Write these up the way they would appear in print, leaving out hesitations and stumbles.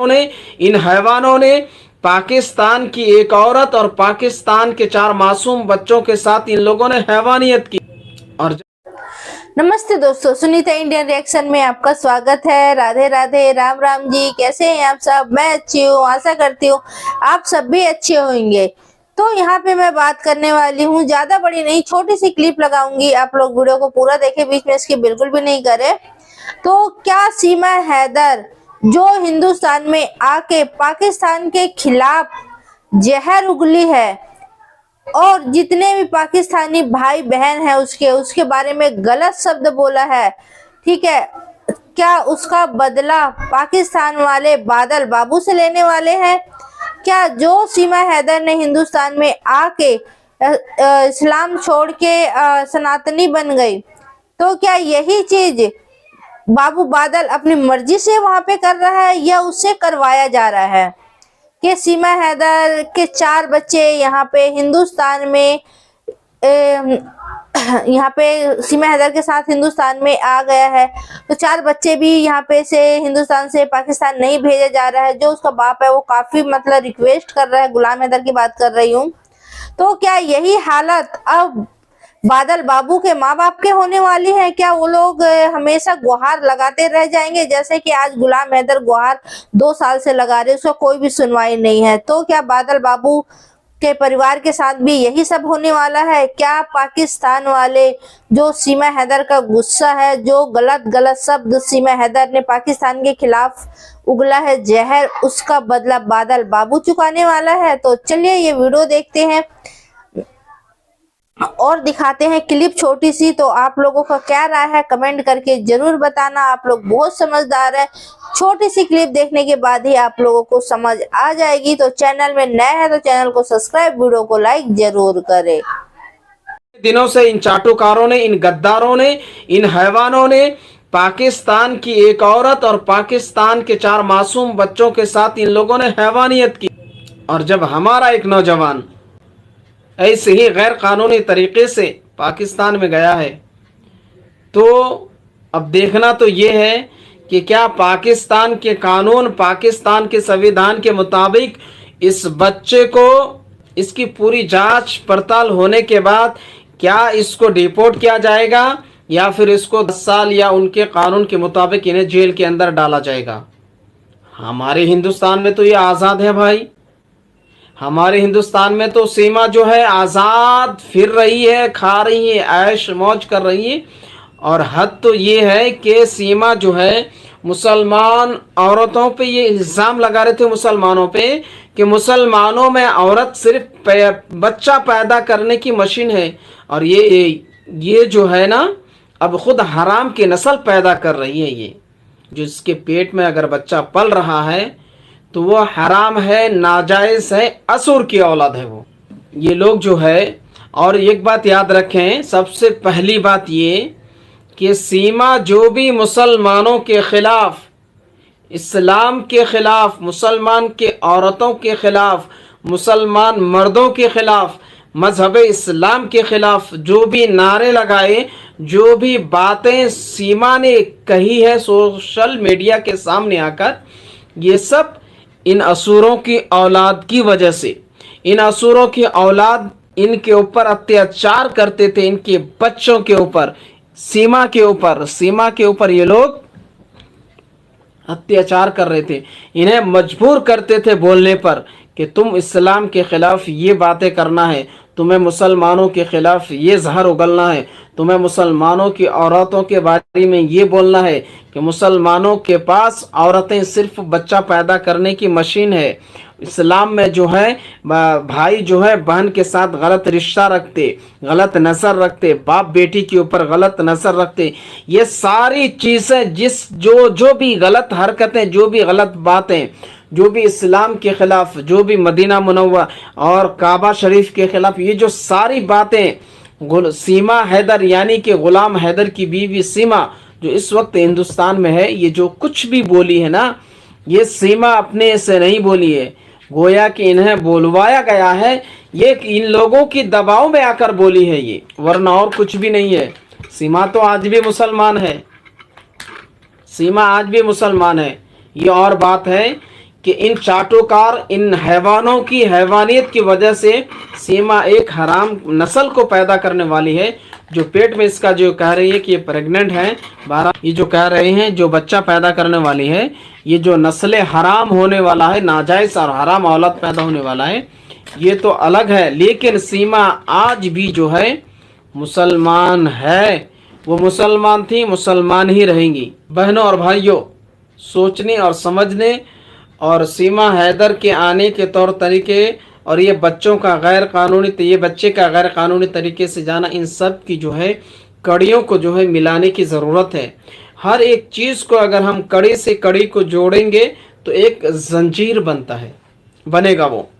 ने इन हैवानों ने पाकिस्तान की एक औरत और पाकिस्तान के 4 मासूम बच्चों के साथ इन लोगों ने हैवानियत की। और नमस्ते दोस्तों, सुनीता इंडियन रिएक्शन में आपका स्वागत है। राधे राधे, राम राम जी। कैसे हैं आप सब? मैं अच्छी हूँ, आशा करती हूँ आप सब भी अच्छे होंगे। तो यहाँ पे मैं बात करने वाली हूँ, ज्यादा बड़ी नहीं, छोटी सी क्लिप लगाऊंगी। आप लोग वीडियो को पूरा देखें, बीच में इसकी बिल्कुल भी नहीं करें। तो क्या सीमा हैदर जो हिंदुस्तान में आके पाकिस्तान के खिलाफ जहर उगली है और जितने भी पाकिस्तानी भाई बहन है उसके बारे में गलत शब्द बोला है, ठीक है, क्या उसका बदला पाकिस्तान वाले बादल बाबू से लेने वाले हैं? क्या जो सीमा हैदर ने हिंदुस्तान में आके इस्लाम छोड़ के सनातनी बन गई, तो क्या यही चीज बाबू बादल अपनी मर्जी से वहां पे कर रहा है या उससे करवाया जा रहा है? कि सीमा हैदर के 4 बच्चे यहाँ पे हिंदुस्तान में यहाँ पे सीमा हैदर के साथ हिंदुस्तान में आ गया है, तो 4 बच्चे भी यहाँ पे से हिंदुस्तान से पाकिस्तान नहीं भेजा जा रहा है। जो उसका बाप है वो काफी मतलब रिक्वेस्ट कर रहा है, गुलाम हैदर की बात कर रही हूँ। तो क्या यही हालत अब बादल बाबू के माँ बाप के होने वाली है? क्या वो लोग हमेशा गुहार लगाते रह जाएंगे, जैसे कि आज गुलाम हैदर गुहार 2 साल से लगा रहे, उसका कोई भी सुनवाई नहीं है? तो क्या बादल बाबू के परिवार के साथ भी यही सब होने वाला है? क्या पाकिस्तान वाले जो सीमा हैदर का गुस्सा है, जो गलत गलत शब्द सीमा हैदर ने पाकिस्तान के खिलाफ उगला है जहर, उसका बदला बादल बाबू चुकाने वाला है? तो चलिए ये वीडियो देखते हैं और दिखाते हैं क्लिप छोटी सी। तो आप लोगों का क्या राय है कमेंट करके जरूर बताना। आप लोग बहुत समझदार है, छोटी सी क्लिप देखने के बाद ही आप लोगों को समझ आ जाएगी। तो चैनल में नए हैं तो चैनल को सब्सक्राइब, वीडियो को लाइक जरूर करें। दिनों से इन चाटुकारों ने, इन गद्दारों ने, इन हैवानों ने पाकिस्तान की एक औरत और पाकिस्तान के 4 मासूम बच्चों के साथ इन लोगों ने हैवानियत की। और जब हमारा एक नौजवान ऐसे ही गैर कानूनी तरीके से पाकिस्तान में गया है, तो अब देखना तो ये है कि क्या पाकिस्तान के कानून, पाकिस्तान के संविधान के मुताबिक इस बच्चे को, इसकी पूरी जांच पड़ताल होने के बाद क्या इसको डिपोर्ट किया जाएगा या फिर इसको 10 साल या उनके कानून के मुताबिक इन्हें जेल के अंदर डाला जाएगा। हमारे हिंदुस्तान में तो ये आज़ाद है भाई। हमारे हिंदुस्तान में तो सीमा जो है आज़ाद फिर रही है, खा रही है, ऐश मौज कर रही है। और हद तो ये है कि सीमा जो है मुसलमान औरतों पे ये इल्ज़ाम लगा रहे थे, मुसलमानों पे, कि मुसलमानों में औरत सिर्फ बच्चा पैदा करने की मशीन है। और ये जो है ना, अब खुद हराम की नस्ल पैदा कर रही है। ये जो इसके पेट में अगर बच्चा पल रहा है तो वो हराम है, नाजायज़ है, असुर की औलाद है वो, ये लोग जो है। और एक बात याद रखें, सबसे पहली बात ये कि सीमा जो भी मुसलमानों के खिलाफ, इस्लाम के खिलाफ, मुसलमान के औरतों के खिलाफ, मुसलमान मर्दों के खिलाफ, मजहब इस्लाम के खिलाफ जो भी नारे लगाए, जो भी बातें सीमा ने कही है सोशल मीडिया के सामने आकर, ये सब इन असुरों की औलाद की वजह से, इन असुरों की औलाद इनके ऊपर अत्याचार करते थे, इनके बच्चों के ऊपर, सीमा के ऊपर ये लोग अत्याचार कर रहे थे। इन्हें मजबूर करते थे बोलने पर कि तुम इस्लाम के खिलाफ ये बातें करना है, तुम्हें मुसलमानों के खिलाफ ये जहर उगलना है, तुम्हें मुसलमानों की औरतों के बारे में ये बोलना है कि मुसलमानों के पास औरतें सिर्फ बच्चा पैदा करने की मशीन है। इस्लाम में जो है भाई जो है बहन के साथ गलत रिश्ता रखते, गलत नज़र रखते, बाप बेटी के ऊपर गलत नज़र रखते। ये सारी चीज़ें जो भी गलत हरकतें, जो भी गलत बातें, जो भी इस्लाम के खिलाफ, जो भी मदीना मुनव्वरा और काबा शरीफ के खिलाफ, ये जो सारी बातें सीमा हैदर यानी कि गुलाम हैदर की बीवी सीमा जो इस वक्त हिंदुस्तान में है, ये जो कुछ भी बोली है ना, ये सीमा अपने से नहीं बोली है, गोया कि इन्हें बोलवाया गया है। ये इन लोगों की दबाव में आकर बोली है ये, वरना और कुछ भी नहीं है। सीमा तो आज भी मुसलमान है, सीमा आज भी मुसलमान है। ये और बात है कि इन चाटुकार, इन हैवानों की हैवानियत की वजह से सीमा एक हराम नस्ल को पैदा करने वाली है। जो पेट में इसका जो कह रही है कि ये प्रेग्नेंट है, 12, ये जो कह रहे हैं जो बच्चा पैदा करने वाली है, ये जो नस्ल हराम होने वाला है, नाजायज और हराम औलाद पैदा होने वाला है, ये तो अलग है। लेकिन सीमा आज भी जो है मुसलमान है, वो मुसलमान थी, मुसलमान ही रहेंगी। बहनों और भाइयों, सोचने और समझने और सीमा हैदर के आने के तौर तरीके और ये बच्चों का गैर कानूनी, ये बच्चे का गैर कानूनी तरीके से जाना, इन सब की जो है कड़ियों को जो है मिलाने की ज़रूरत है। हर एक चीज़ को अगर हम कड़ी से कड़ी को जोड़ेंगे तो एक जंजीर बनता है, बनेगा वो।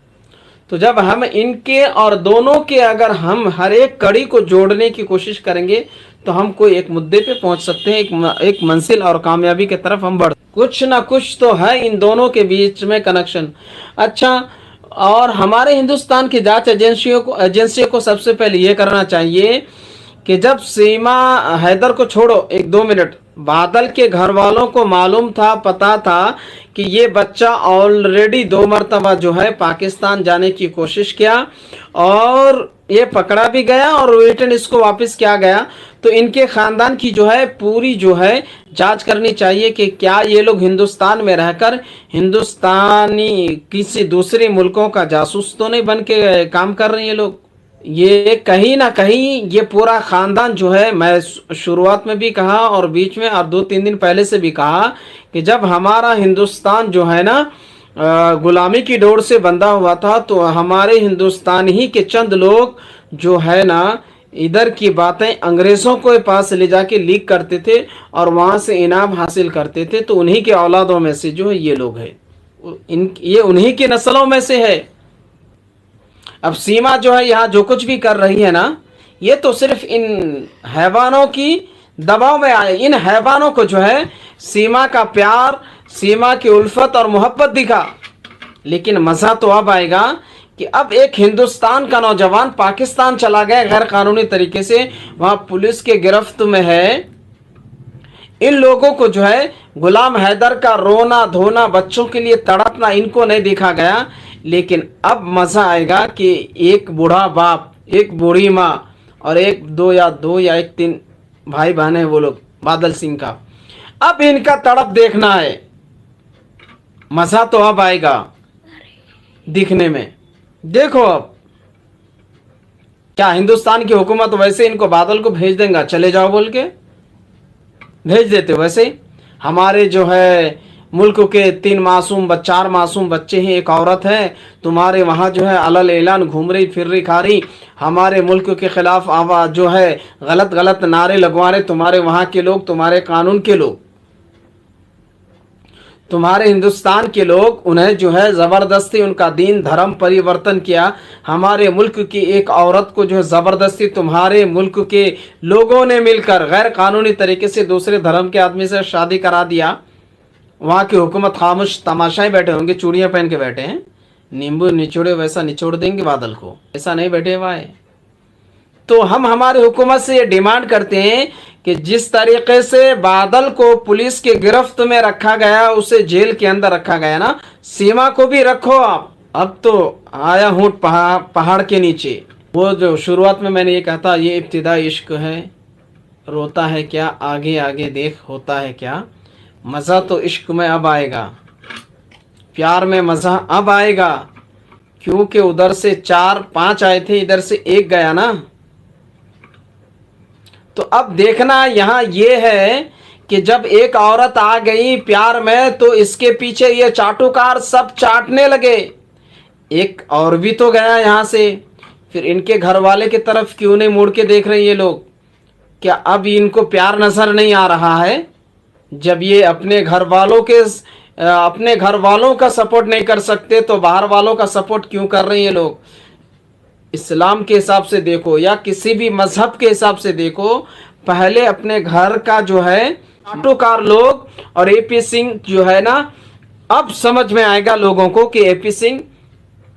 तो जब हम इनके और दोनों के अगर हम हर एक कड़ी को जोड़ने की कोशिश करेंगे तो हम कोई एक मुद्दे पे पहुंच सकते हैं, एक मंजिल और कामयाबी की तरफ हम बढ़। कुछ ना कुछ तो है इन दोनों के बीच में कनेक्शन। अच्छा, और हमारे हिंदुस्तान की जांच एजेंसियों को सबसे पहले ये करना चाहिए कि जब सीमा हैदर को छोड़ो, 1-2 मिनट, बादल के घर वालों को मालूम था, पता था कि ये बच्चा ऑलरेडी 2 मरतबा जो है पाकिस्तान जाने की कोशिश किया और ये पकड़ा भी गया और रिटर्न इसको वापस किया गया। तो इनके खानदान की जो है पूरी जो है जांच करनी चाहिए कि क्या ये लोग हिंदुस्तान में रहकर हिंदुस्तानी किसी दूसरे मुल्कों का जासूस तो नहीं बन के काम कर रहे हैं ये लोग। ये कहीं ना कहीं ये पूरा खानदान जो है, मैं शुरुआत में भी कहा और बीच में और 2-3 दिन पहले से भी कहा कि जब हमारा हिंदुस्तान जो है ना गुलामी की डोर से बंधा हुआ था तो हमारे हिंदुस्तान ही के चंद लोग जो है ना इधर की बातें अंग्रेज़ों के पास ले जाके लीक करते थे और वहाँ से इनाम हासिल करते थे। तो उन्हीं के औलादों में से जो है ये लोग हैं, ये उन्हीं की नस्लों में से है। अब सीमा जो है यहाँ जो कुछ भी कर रही है ना, ये तो सिर्फ इन हैवानों की दबाव में आए। इन हैवानों को जो है सीमा का प्यार, सीमा की उल्फत और मोहब्बत दिखा। लेकिन मज़ा तो अब आएगा कि अब एक हिंदुस्तान का नौजवान पाकिस्तान चला गया गैर कानूनी तरीके से, वहाँ पुलिस के गिरफ्त में है। इन लोगों को जो है गुलाम हैदर का रोना धोना, बच्चों के लिए तड़पना इनको नहीं देखा गया। लेकिन अब मज़ा आएगा कि एक बूढ़ा बाप, एक बूढ़ी माँ और एक दो या एक 3 भाई बहन है वो लोग, बादल सिंह का, अब इनका तड़प देखना है। मज़ा तो अब आएगा दिखने में। देखो अब क्या हिंदुस्तान की हुकूमत वैसे इनको बादल को भेज देगा, चले जाओ बोल के भेज देते। वैसे हमारे जो है मुल्क के 4 मासूम बच्चे हैं, एक औरत है, तुम्हारे वहाँ जो है अलल ऐलान घूम रही फिर रही खा रही, हमारे मुल्क के खिलाफ आवाज़ जो है गलत नारे लगवा रहे तुम्हारे वहाँ के लोग, तुम्हारे कानून के लोग, तुम्हारे हिंदुस्तान के लोग। उन्हें जो है ज़बरदस्ती उनका दीन धर्म परिवर्तन किया। हमारे मुल्क की एक औरत को जो है ज़बरदस्ती तुम्हारे मुल्क के लोगों ने मिलकर गैर कानूनी तरीके से दूसरे धर्म के आदमी से शादी करा दिया। वहाँ की हुकूमत खामोश तमाशाएं बैठे होंगे, चूड़ियाँ पहन के बैठे हैं, नींबू निचोड़े वैसा निचोड़ देंगे बादल को, ऐसा नहीं बैठे हुआ है। तो हम हमारी हुकूमत से ये डिमांड करते हैं कि जिस तरीके से बादल को पुलिस के गिरफ्त में रखा गया, उसे जेल के अंदर रखा गया ना, सीमा को भी रखो आप। अब तो आया हूँ पहाड़ के नीचे। वो जो शुरुआत में मैंने ये कहा था, ये इब्तिदा इश्क है, रोता है क्या आगे आगे देख होता है क्या। मज़ा तो इश्क में अब आएगा, प्यार में मज़ा अब आएगा, क्योंकि उधर से 4-5 आए थे, इधर से 1 गया ना। तो अब देखना यहाँ ये है कि जब एक औरत आ गई प्यार में तो इसके पीछे ये चाटुकार सब चाटने लगे। एक और भी तो गया यहाँ से, फिर इनके घर वाले की तरफ क्यों नहीं मुड़ के देख रहे ये लोग? क्या अब इनको प्यार नजर नहीं आ रहा है? जब ये अपने घर वालों का सपोर्ट नहीं कर सकते तो बाहर वालों का सपोर्ट क्यों कर रहे हैं ये लोग? इस्लाम के हिसाब से देखो या किसी भी मजहब के हिसाब से देखो, पहले अपने घर का जो है चाटुकार लोग और एपी सिंह जो है ना, अब समझ में आएगा लोगों को कि एपी सिंह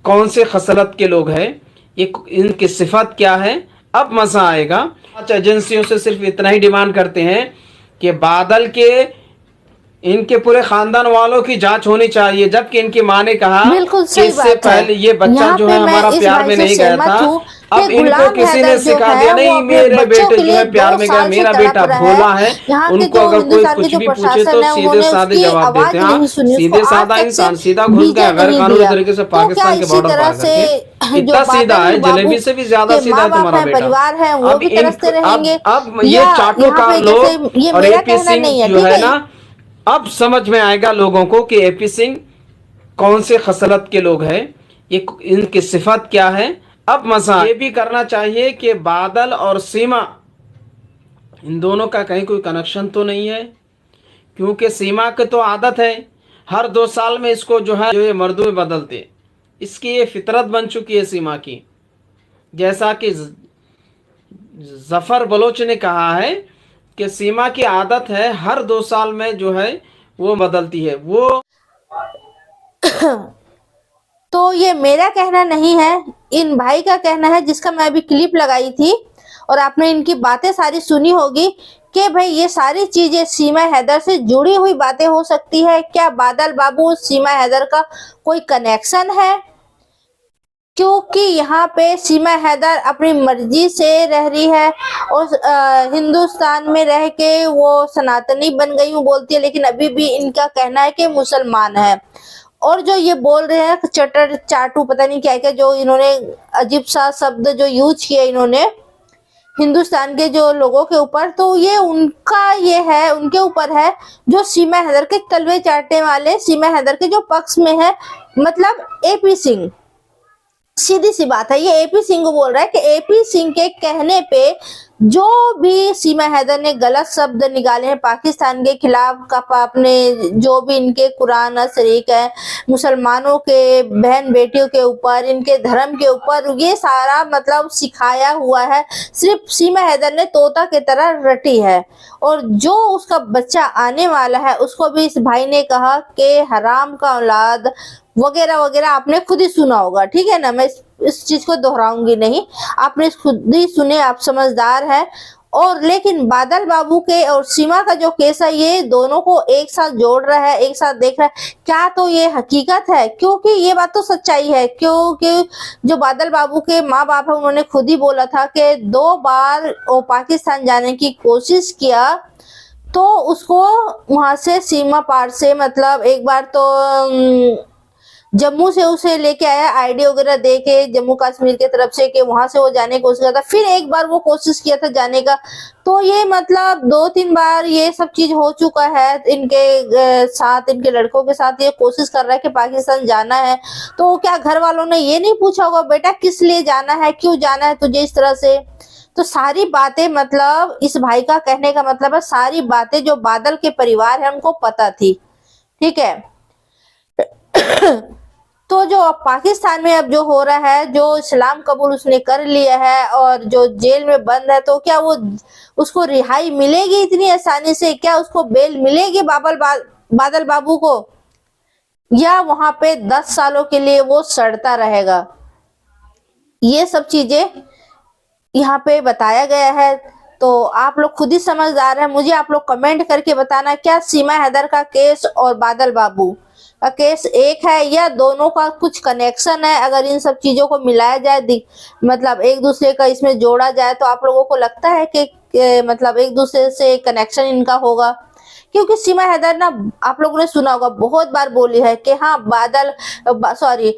कौन से खसलत के लोग हैं, इनकी सिफत क्या है। अब मजा आएगा। एजेंसियों से सिर्फ इतना ही डिमांड करते हैं कि बादल के इनके पूरे खानदान वालों की जांच होनी चाहिए, जबकि इनकी मां ने कहा बिल्कुल कि सही इससे बात है। पहले ये बच्चा यहाँ जो पे है मैं हमारा इस प्यार भाई में से नहीं गया सहमत था। हूँ अब कि इनको गुलाम किसी ने हैदर जो सिखा है दिया, वो नहीं अपने मेरे बच्चों बेटे के जो लिए है प्यार 2 में गया, साल से मेरा तड़प बेटा रहा है। भोला है। यहाँ के उनको जो अगर कोई हिंदुस्तान के कुछ जो भी पूछे प्रशासन तो है सीधे उन्होंने साधे उसकी जवाब आवाज देते हैं। हाँ, नहीं सुनी, उसको सीधे आज साधा तक से इंसान सीधा घुस वीजा गया गैर नहीं कानूनी दिया। तरीके से तो क्या पाकिस्तान के इसी बॉर्डर तरह पार से करके। जो इतना सीधा बादल है, बाबू जलेबी से भी ज्यादा के सीधा माँ है बाप तुम्हारा हैं, बेटा। परिवार है, वो अब भी इन तरसते रहेंगे? अब ये या यहाँ चाटुकार पे जैसे लोग ये और मेरा एपी कहना सिंह नहीं है, जो ठीक है है। ना, अब समझ में आएगा लोगों को कि एपी सिंह कौन से खसलत के लोग हैं, ये इनकी सिफत क्या है। अब मजा ये भी करना चाहिए कि बादल और सीमा, इन दोनों का कहीं कोई कनेक्शन तो नहीं है, क्योंकि सीमा की तो आदत है हर 2 साल में इसको जो है जो ये मर्दों में बदलते, इसकी ये फितरत बन चुकी है सीमा की। जैसा कि जफर बलोच ने कहा है कि सीमा की आदत है हर 2 साल में जो है वो बदलती है वो। तो ये मेरा कहना नहीं है, इन भाई का कहना है, जिसका मैं अभी क्लिप लगाई थी और आपने इनकी बातें सारी सुनी होगी कि भाई ये सारी चीजें सीमा हैदर से जुड़ी हुई बातें हो सकती है। क्या बादल बाबू सीमा हैदर का कोई कनेक्शन है? क्योंकि यहाँ पे सीमा हैदर अपनी मर्जी से रह रही है और हिंदुस्तान में रह के वो सनातनी बन गई हूँ बोलती है, लेकिन अभी भी इनका कहना है कि मुसलमान है। और जो ये बोल रहे हैं चटर चाटू पता नहीं क्या क्या, जो इन्होंने अजीब सा शब्द जो यूज किया इन्होंने हिंदुस्तान के जो लोगों के ऊपर, तो ये उनका ये है, उनके ऊपर है, जो सीमा हैदर के तलवे चाटने वाले, सीमा हैदर के जो पक्ष में है, मतलब एपी सिंह। सीधी सी बात है, ये एपी सिंह को बोल रहा है कि एपी सिंह के कहने पे जो भी सीमा हैदर ने गलत शब्द निकाले हैं पाकिस्तान के खिलाफ का, अपने जो भी इनके कुरान शरीक है, मुसलमानों के बहन बेटियों के ऊपर, इनके धर्म के ऊपर, ये सारा मतलब सिखाया हुआ है, सिर्फ सीमा हैदर ने तोता की तरह रटी है। और जो उसका बच्चा आने वाला है उसको भी इस भाई ने कहा कि हराम का औलाद वगैरह वगैरह, आपने खुद ही सुना होगा, ठीक है ना, मैं इस चीज को दोहराऊंगी नहीं, आपने खुद ही सुने, आप समझदार है। और लेकिन बादल बाबू के और सीमा का जो केस है, ये दोनों को एक साथ जोड़ रहा है, एक साथ देख रहा है क्या, तो ये हकीकत है, क्योंकि ये बात तो सच्चाई है। क्योंकि जो बादल बाबू के माँ बाप है उन्होंने खुद ही बोला था कि 2 बार वो पाकिस्तान जाने की कोशिश किया, तो उसको वहां से सीमा पार से, मतलब एक बार तो जम्मू से उसे लेके आया आईडी वगैरह दे के जम्मू कश्मीर की तरफ से, कि वहां से वो जाने की कोशिश किया था, फिर एक बार वो कोशिश किया था जाने का। तो ये मतलब 2-3 बार ये सब चीज हो चुका है इनके साथ, इनके लड़कों के साथ ये कोशिश कर रहा है कि पाकिस्तान जाना है। तो क्या घर वालों ने ये नहीं पूछा होगा बेटा किस लिए जाना है, क्यों जाना है तुझे इस तरह से? तो सारी बातें, मतलब इस भाई का कहने का मतलब है सारी बातें जो बादल के परिवार है उनको पता थी, ठीक है। तो जो अब पाकिस्तान में अब जो हो रहा है, जो इस्लाम कबूल उसने कर लिया है और जो जेल में बंद है, तो क्या वो उसको रिहाई मिलेगी इतनी आसानी से? क्या उसको बेल मिलेगी बादल बाबू को, या वहां पे 10 सालों के लिए वो सड़ता रहेगा? ये सब चीजें यहाँ पे बताया गया है। तो आप लोग खुद ही समझदार हैं, मुझे आप लोग कमेंट करके बताना, क्या सीमा हैदर का केस और बादल बाबू का केस एक है या दोनों का कुछ कनेक्शन है? अगर इन सब चीजों को मिलाया जाए, मतलब एक दूसरे का इसमें जोड़ा जाए, तो आप लोगों को लगता है कि मतलब एक दूसरे से कनेक्शन इनका होगा? क्योंकि सीमा हैदर ना, आप लोगों ने सुना होगा, बहुत बार बोली है कि हाँ बादल सॉरी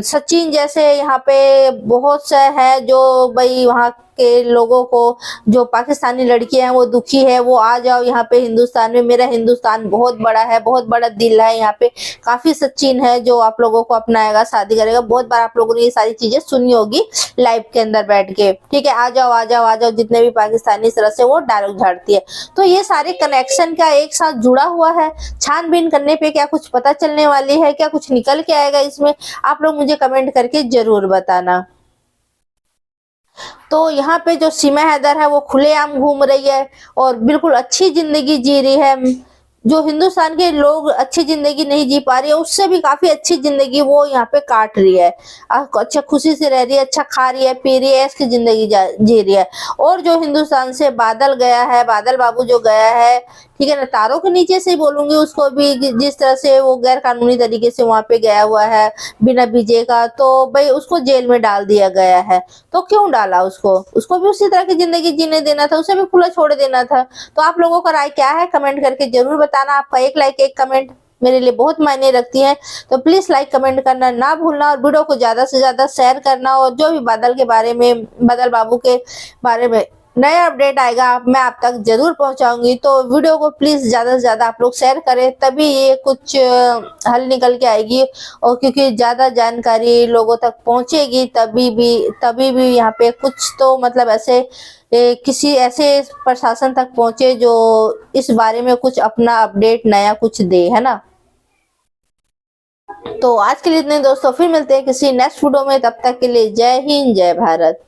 सचिन जैसे यहाँ पे बहुत से है जो भाई वहाँ के लोगों को, जो पाकिस्तानी लड़कियां हैं वो दुखी है, वो आ जाओ यहाँ पे हिंदुस्तान में, मेरा हिंदुस्तान बहुत बड़ा है, बहुत बड़ा दिल है, यहाँ पे काफी सचिन है जो आप लोगों को अपनाएगा, शादी करेगा। बहुत बार आप लोगों ने ये सारी चीजें सुनी होगी लाइव के अंदर बैठ के, ठीक है, आ जाओ आ जाओ आ जाओ, जितने भी पाकिस्तानी इस तरह से वो डायलॉग झाड़ती है। तो ये सारे कनेक्शन का एक साथ जुड़ा हुआ है, छानबीन करने पे क्या कुछ पता चलने वाली है, क्या कुछ निकल के आएगा इसमें? आप लोग मुझे कमेंट करके जरूर बताना। तो यहाँ पे जो सीमा हैदर है वो खुलेआम घूम रही है और बिल्कुल अच्छी जिंदगी जी रही है। जो हिंदुस्तान के लोग अच्छी जिंदगी नहीं जी पा रही है, उससे भी काफी अच्छी जिंदगी वो यहाँ पे काट रही है। अच्छा खुशी से रह रही है, अच्छा खा रही है, पी रही है, इसकी जिंदगी जी रही है। और जो हिंदुस्तान से बादल गया है, बादल बाबू जो गया है, ठीक है ना। तारों के नीचे से बोलूंगी उसको भी जिस तरह से वो गैर कानूनी तरीके से वहां पे गया हुआ है बिना वीजे का, तो भाई उसको जेल में डाल दिया गया है। तो क्यों डाला उसको भी उसी तरह की जिंदगी जीने देना था, उसे भी खुला छोड़ देना था। तो आप लोगों का राय क्या है कमेंट करके जरूर बताना। आपका एक लाइक एक कमेंट मेरे लिए बहुत मायने रखती है, तो प्लीज लाइक कमेंट करना ना भूलना और वीडियो को ज्यादा से ज्यादा शेयर करना। और जो भी बादल के बारे में, बादल बाबू के बारे में नया अपडेट आएगा मैं आप तक जरूर पहुंचाऊंगी। तो वीडियो को प्लीज ज्यादा से ज्यादा आप लोग शेयर करें, तभी ये कुछ हल निकल के आएगी। और क्योंकि ज्यादा जानकारी लोगों तक पहुंचेगी तभी भी यहाँ पे कुछ तो मतलब ऐसे किसी ऐसे प्रशासन तक पहुंचे जो इस बारे में कुछ अपना अपडेट नया कुछ दे, है ना। तो आज के लिए इतने दोस्तों, फिर मिलते हैं किसी नेक्स्ट वीडियो में। तब तक के लिए जय हिंद जय भारत।